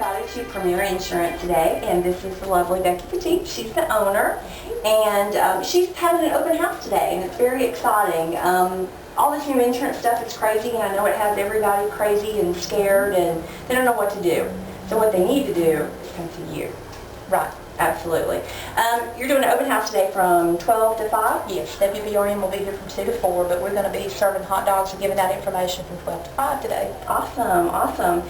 everybody to Premier Insurance today, and this is the lovely Becky Petit. She's the owner, and she's having an open house today, and it's very exciting. All this new insurance stuff is crazy, and I know it has everybody crazy and scared, and they don't know what to do. So what they need to do is come to you. Right. Absolutely. You're doing an open house today from 12 to 5? Yes, WBRM will be here from 2 to 4, but we're going to be serving hot dogs and giving out information from 12 to 5 today. Awesome, awesome.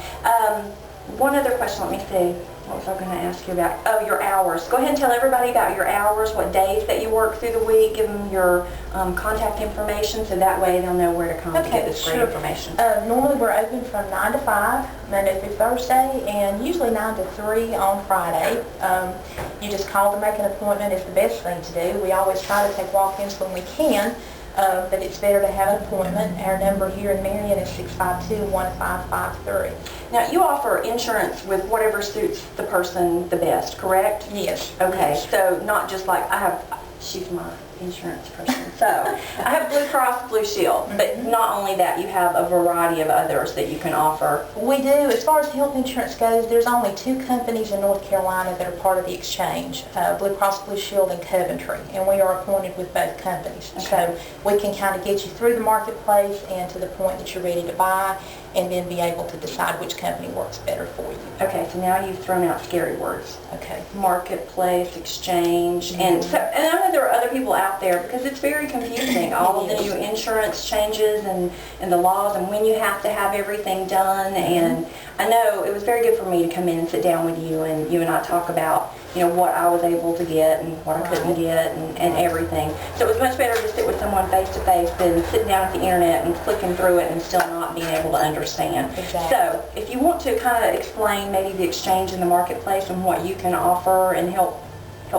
One other question, let me see. What was I going to ask you about? Oh, your hours. Go ahead and tell everybody about your hours, what days that you work through the week, give them your contact information so that way they'll know where to come to get this great information. Normally we're open from 9 to 5, Monday through Thursday, and usually 9 to 3 on Friday. You just call to make an appointment is the best thing to do. We always try to take walk-ins when we can, but it's better to have an appointment. Our number here in Marion is 652-1553. Now, you offer insurance with whatever suits the person the best, correct? Yes. Okay, yes. So not just like she's my insurance person. So I have Blue Cross Blue Shield, but not only that, you have a variety of others that you can offer. We do. As far as health insurance goes, there's only 2 companies in North Carolina that are part of the exchange, Blue Cross Blue Shield and Coventry, and we are appointed with both companies. Okay. So we can kind of get you through the marketplace and to the point that you're ready to buy, and then be able to decide which company works better for you. Okay, so now you've thrown out scary words. Okay. Marketplace, exchange, and I know there are other people out there because it's very confusing, all of the new insurance changes and the laws and when you have to have everything done. And I know it was very good for me to come in and sit down with you and I talk about, you know, what I was able to get and what I couldn't get and everything. So it was much better to sit with someone face to face than sitting down at the internet and clicking through it and still not being able to understand. Exactly. So if you want to kind of explain maybe the exchange in the marketplace and what you can offer and help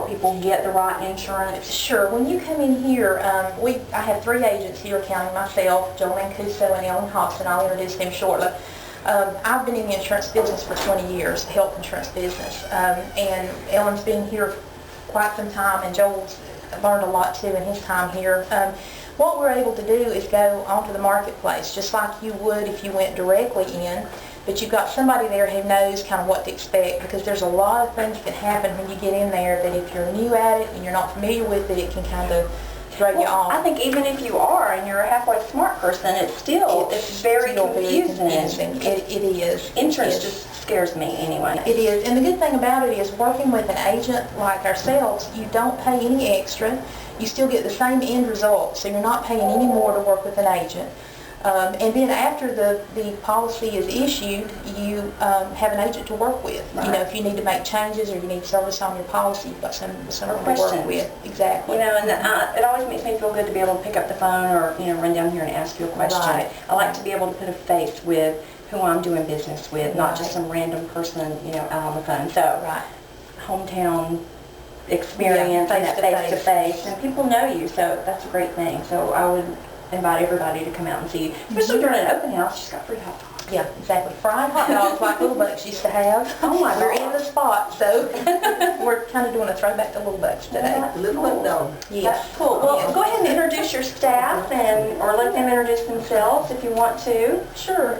people get the right insurance. Sure. When you come in here, I have 3 agents here, counting myself, Joe Mancuso and Ellen Hobson. I'll introduce them shortly. I've been in the insurance business for 20 years, the health insurance business, and Ellen's been here quite some time, and Joel's learned a lot too in his time here. What we're able to do is go onto the marketplace, just like you would if you went directly in, but you've got somebody there who knows kind of what to expect, because there's a lot of things that happen when you get in there that if you're new at it and you're not familiar with it, it can kind of throw you off. I think even if you are and you're a halfway smart person, it's very confusing. It is. Insurance just scares me anyway. It is, and the good thing about it is working with an agent like ourselves, you don't pay any extra. You still get the same end result, so you're not paying any more to work with an agent. And then after the policy is issued, you have an agent to work with. Right. You know, if you need to make changes or you need service on your policy, you've got someone to work with. Exactly. You know, and it always makes me feel good to be able to pick up the phone or, you know, run down here and ask you a question. Right. I like to be able to put a face with who I'm doing business with, not just some random person, you know, out on the phone. So, hometown experience and that face-to-face, and people know you, so that's a great thing. So I would invite everybody to come out and see you. Especially during an open house, she's got free hot dogs. Yeah, exactly. Fried hot dogs like Little Bucks used to have. Oh my God. We're in the spot, so we're kind of doing a throwback to Little Bucks today. Little Buck dog. Yes. That's cool. Well, go ahead and introduce your staff or let them introduce themselves if you want to. Sure.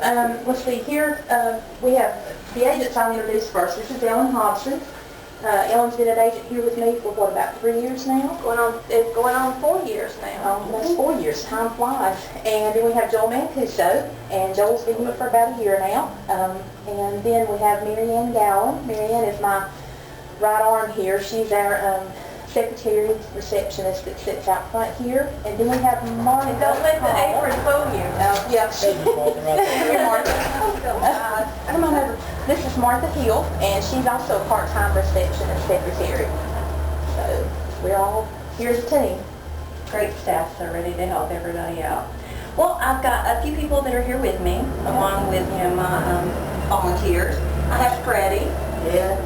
Let's see. Here we have the agents I'll introduce first. This is Ellen Hobson. Ellen's been an agent here with me for what, about 3 years now? Going on 4 years now. Almost 4 years. Time flies. And then we have Joel Mancuso, and Joel's been here for about a year now. And then we have Marion Gowan. Marion is my right arm here. She's our secretary, receptionist that sits out front here. And then we have Marion. Don't let the apron fool you. Yeah. Come on over. This is Martha Hill, and she's also a part-time receptionist secretary. So we're all here as a team. Great staff, so ready to help everybody out. Well, I've got a few people that are here with me, along with my volunteers. I have Freddie. Yeah.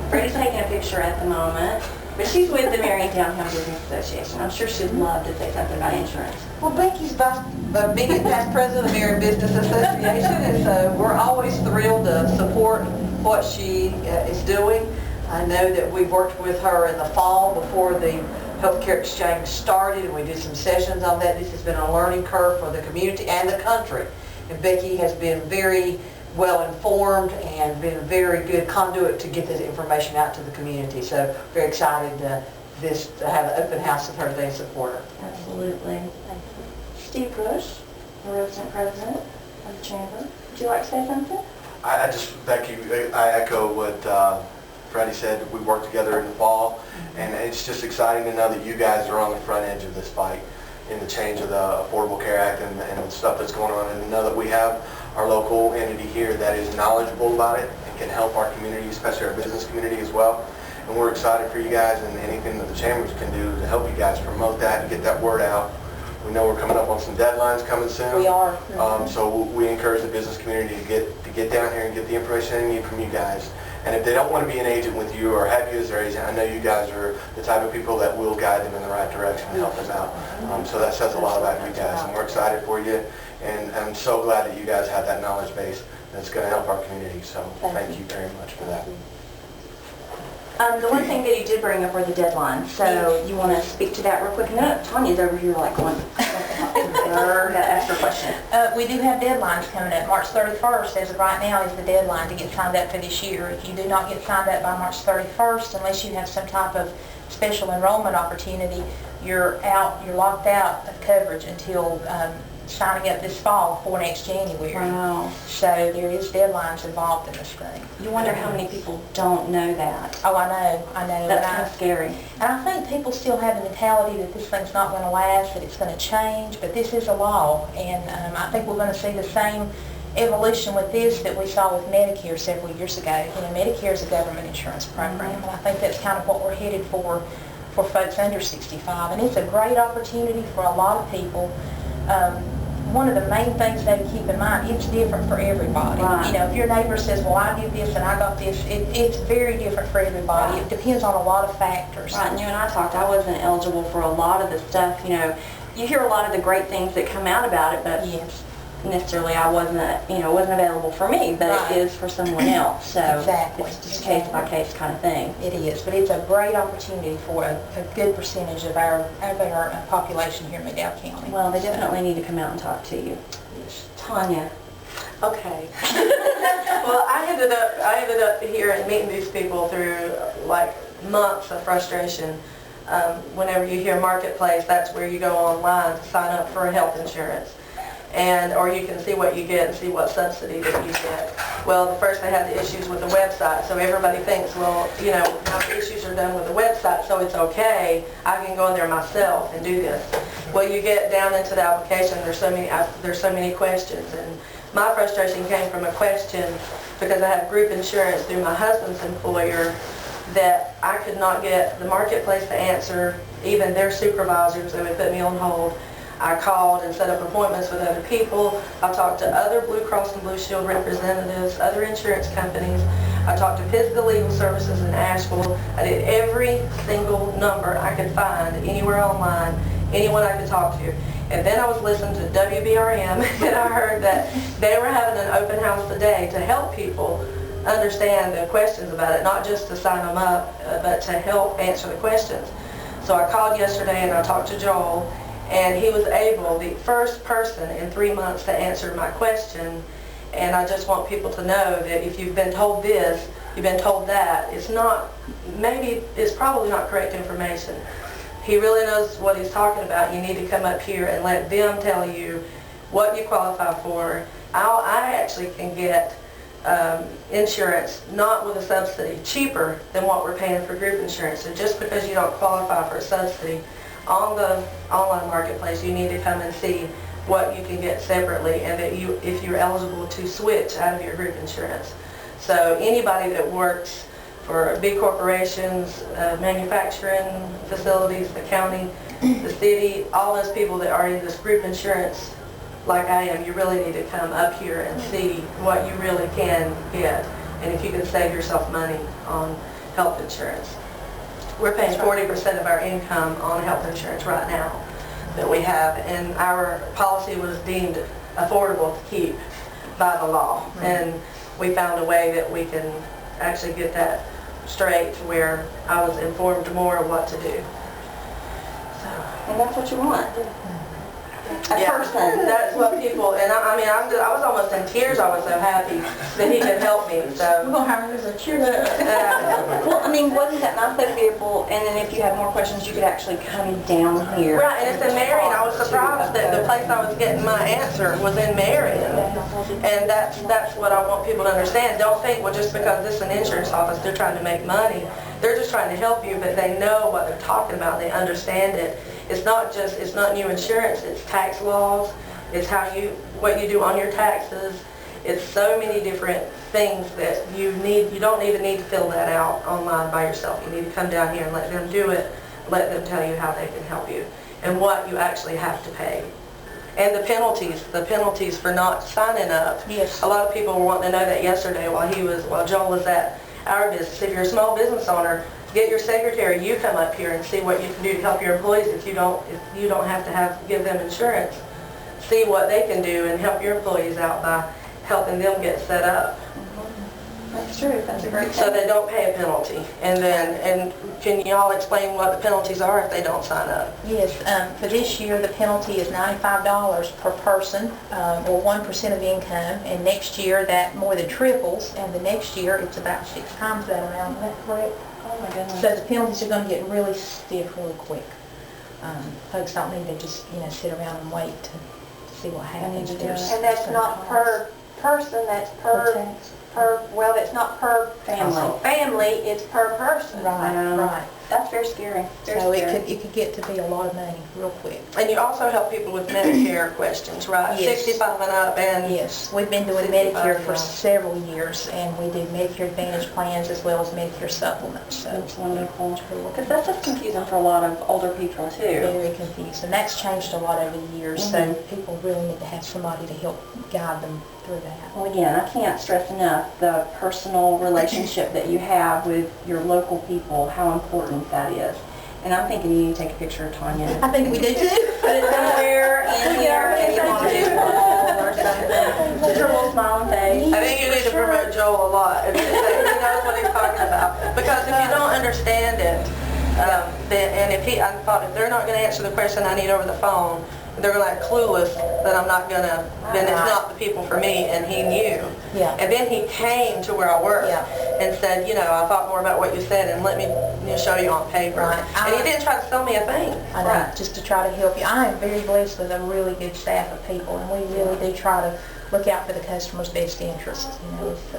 Freddie's taking a picture at the moment. But she's with the Marion Downtown Business Association. I'm sure she'd love to say something about insurance. Well, Becky's being past president of the Marion Business Association, and so we're always thrilled to support what she is doing. I know that we worked with her in the fall before the healthcare exchange started, and we did some sessions on that. This has been a learning curve for the community and the country. And Becky has been very well-informed and been a very good conduit to get this information out to the community. So very excited to have an open house with her today and support her. Absolutely. Steve Bush, the resident president of the chamber. Would you like to say something? I just, Becky, I echo what Freddie said. We worked together in the fall, and it's just exciting to know that you guys are on the front edge of this fight in the change of the Affordable Care Act and the stuff that's going on, and to know that we have our local entity here that is knowledgeable about it and can help our community, especially our business community as well. And we're excited for you guys and anything that the chambers can do to help you guys promote that and get that word out. We know we're coming up on some deadlines coming soon. We are. So we encourage the business community to get down here and get the information they need from you guys. And if they don't want to be an agent with you or have you as their agent, I know you guys are the type of people that will guide them in the right direction and help them out. So that says a lot about you guys, and we're excited for you. And I'm so glad that you guys have that knowledge base that's going to help our community. So thank you very much for that. The one thing that you did bring up were the deadlines, so you want to speak to that real quick? No, Tanya's over here like going, ask her question. We do have deadlines coming up. March 31st, as of right now, is the deadline to get signed up for this year. If you do not get signed up by March 31st, unless you have some type of special enrollment opportunity, you're locked out of coverage until signing up this fall for next January. Wow. So there is deadlines involved in this thing. You wonder how many people don't know that. Oh, I know. That's kind of scary. And I think people still have the mentality that this thing's not going to last, that it's going to change, but this is a law, and I think we're going to see the same evolution with this that we saw with Medicare several years ago. You know, Medicare is a government insurance program, and I think that's kind of what we're headed for folks under 65, and it's a great opportunity for a lot of people. One of the main things they keep in mind, it's different for everybody. Right. You know, if your neighbor says, well, I did this and I got this, it's very different for everybody. Right. It depends on a lot of factors. Right, and you and I talked, I wasn't eligible for a lot of the stuff, you know. You hear a lot of the great things that come out about it, but Yes. necessarily I wasn't available for me, but Right. it is for someone else. So Exactly. it's just a case-by-case kind of thing. It is, but it's a great opportunity for a good percentage of our population here in McDowell County. Well, they definitely need to come out and talk to you. Tanya. Okay. Well, I ended up here and meeting these people through like months of frustration. Whenever you hear marketplace, that's where you go online to sign up for a health insurance. Or you can see what you get and see what subsidy that you get. Well, the first they had the issues with the website, so everybody thinks, well, you know, now the issues are done with the website, so it's okay, I can go in there myself and do this. Well, you get down into the application, there's so many questions, and my frustration came from a question because I have group insurance through my husband's employer that I could not get the marketplace to answer, even their supervisors. They would put me on hold. I called and set up appointments with other people. I talked to other Blue Cross and Blue Shield representatives, other insurance companies. I talked to Physical Legal Services in Asheville. I did every single number I could find anywhere online, anyone I could talk to. And then I was listening to WBRM and I heard that they were having an open house today to help people understand the questions about it, not just to sign them up, but to help answer the questions. So I called yesterday and I talked to Joel, and he was able, the first person in 3 months, to answer my question. And I just want people to know that if you've been told this, you've been told that, it's probably not correct information. He really knows what he's talking about. You need to come up here and let them tell you what you qualify for. I actually can get insurance, not with a subsidy, cheaper than what we're paying for group insurance. So just because you don't qualify for a subsidy, on the online marketplace, you need to come and see what you can get separately, and that if you're eligible to switch out of your group insurance. So anybody that works for big corporations, manufacturing facilities, the county, the city, all those people that are in this group insurance like I am, you really need to come up here and see what you really can get, and if you can save yourself money on health insurance. We're paying 40% of our income on health insurance right now that we have, and our policy was deemed affordable to keep by the law. And we found a way that we can actually get that straight to where I was informed more of what to do. And that's what you want. A person. That's what people, and I mean, I was almost in tears. I was so happy that he could help me. We're So, going to hire him as a cheerleader. Well, I mean, wasn't that nice though to be able, and then if you had more questions, you could actually come down here. right, and it's in Marion. I was surprised that the place I was getting my answer was in Marion. And that's what I want people to understand. Don't think, well, just because this is an insurance office, they're trying to make money. They're just trying to help you, but they know what they're talking about. They understand it. It's not new insurance. It's tax laws. It's what you do on your taxes. It's so many different things that you don't even need to fill that out online by yourself. You need to come down here and let them do it. Let them tell you how they can help you and what you actually have to pay. And the penalties for not signing up. Yes. A lot of people were wanting to know that yesterday while Joel was at our business. If you're a small business owner, get your secretary, you come up here and see what you can do to help your employees if you don't have to give them insurance. See what they can do and help your employees out by helping them get set up. That's true. That's a great So thing. they don't pay a penalty. And can y'all explain what the penalties are if they don't sign up? Yes, for this year, the penalty is $95 per person, or 1% of income, and next year that more than triples, and the next year it's about 6 times that amount. Is that correct? Oh my goodness. So the penalties are going to get really stiff really quick. Folks don't need to just, sit around and wait to see what happens. to do it. And that's not per person, that's per, well, it's not per Family. family, it's per person. Right, right. That's very scary. Very So scary. it could get to be a lot of money real quick. And you also help people with Medicare questions, right? Yes. 65 and up, and Yes, we've been doing 65 Medicare for now. several years, and we do Medicare Advantage plans as well as Medicare supplements, so That's wonderful. Because that's just confusing for a lot of older people too. very confused. And that's changed a lot over the years, so people really need to have somebody to help guide them through that. Well, again, I can't stress enough the personal relationship that you have with your local people, how important that is. And I'm thinking you need to take a picture of Tanya. I think we do too. Put it somewhere in here, maybe on a wall or something. Put her little smiling face. I think you need to promote Joel a lot. He knows what he's talking about. Because if you don't understand it, I thought if they're not going to answer the question I need over the phone, they're going to act clueless that I'm not going to, then it's not the people for me, and he knew. Yeah. And then he came to where I work Yeah. and said, I thought more about what you said and let me show you on paper. Right. And he didn't try to sell me a thing. I know, just to try to help you. I am very blessed with a really good staff of people, and we really do try to look out for the customer's best interests. If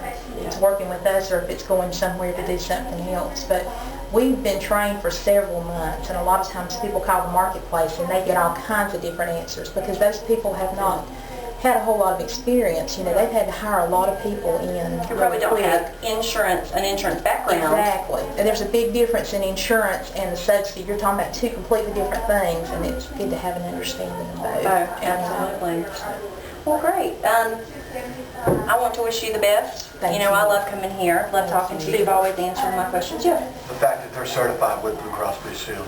it's working with us or if it's going somewhere to do something else. But we've been trained for several months, and a lot of times people call the marketplace and they get all kinds of different answers because those people have not had a whole lot of experience. They've had to hire a lot of people in. You probably don't quick. have an insurance background. Exactly. And there's a big difference in insurance and the subsidy. You're talking about two completely different things, and it's good to have an understanding of both. Oh, absolutely. Well, great. I want to wish you the best. Thank you. I love coming here. Love talking to you. You've always answered my questions. Yeah. The fact that they're certified with Blue Cross Blue Shield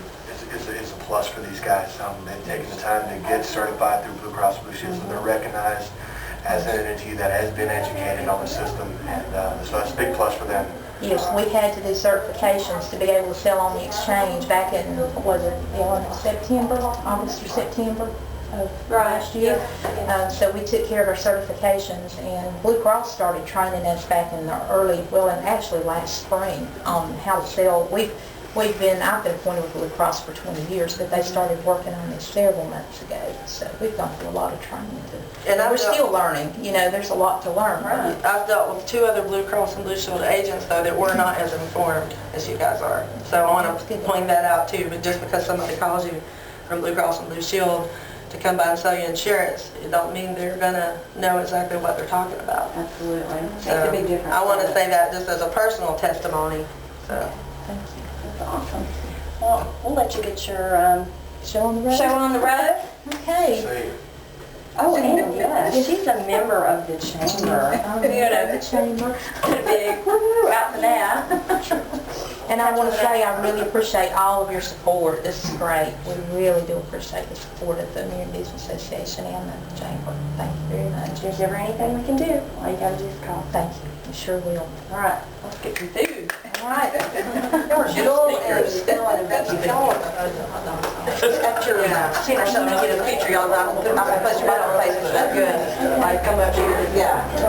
is a plus for these guys. They've taken the time to get certified through Blue Cross Blue Shield, so they're recognized as an entity that has been educated on the system, and so that's a big plus for them. Yes, we had to do certifications to be able to sell on the exchange back in, August or September of last year. So we took care of our certifications, and Blue Cross started training us back in the actually last spring on how to sell. I've been appointed with Blue Cross for 20 years, but they started working on this several months ago. So we've gone through a lot of training too. And we're still learning. There's a lot to learn. Right. I've dealt with 2 other Blue Cross and Blue Shield agents, though, that were not as informed as you guys are. So I want to point that out, too. But just because somebody calls you from Blue Cross and Blue Shield to come by and sell you insurance, it don't mean they're going to know exactly what they're talking about. Absolutely. Makes So a big difference. I want to say that just as a personal testimony. So. Thank you. That's awesome. Well, we'll let you get your Show on the road. show on the road. Okay. See, Oh, and yes, she's a member of the chamber. The chamber. Put a big woo out for that. And I want to say I really appreciate all of your support. This is great. We really do appreciate the support of the Marion Business Association and the chamber. Thank you very much. If there's ever anything we can do, all you gotta do is call. Thank you. Sure will. All right, let's get some food. All right. Jill and Phil and Becky, y'all after seeing or something, get a picture, y'all, I'm gonna post it right on Facebook. That's good. Like, come up here, yeah.